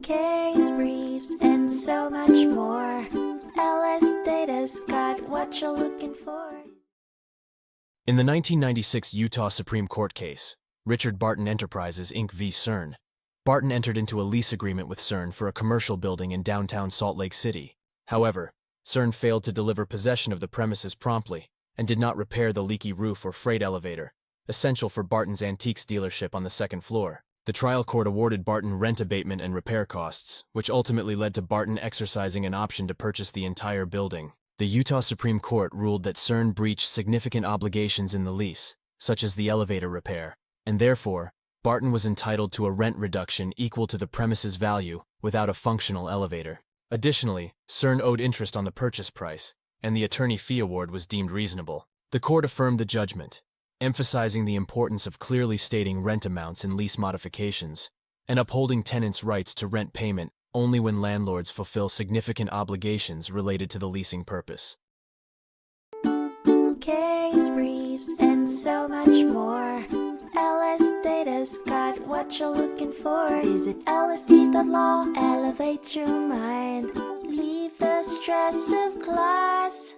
case briefs, and so much more. LSData's got what you're looking for. In the 1996 Utah Supreme Court case, Richard Barton Enterprises, Inc. v. Tsern, Barton entered into a lease agreement with Tsern for a commercial building in downtown Salt Lake City. However, Tsern failed to deliver possession of the premises promptly and did not repair the leaky roof or freight elevator, essential for Barton's antiques dealership on the second floor. The trial court awarded Barton rent abatement and repair costs, which ultimately led to Barton exercising an option to purchase the entire building. The Utah Supreme Court ruled that Tsern breached significant obligations in the lease, such as the elevator repair, and therefore, Barton was entitled to a rent reduction equal to the premises value without a functional elevator. Additionally, Tsern owed interest on the purchase price, and the attorney fee award was deemed reasonable. The court affirmed the judgment, emphasizing the importance of clearly stating rent amounts in lease modifications, and upholding tenants' rights to rent payment only when landlords fulfill significant obligations related to the leasing purpose. Case briefs, and so much more. LSData's got what you're looking for. Visit lsd.law, elevate your mind, leave the stress of class.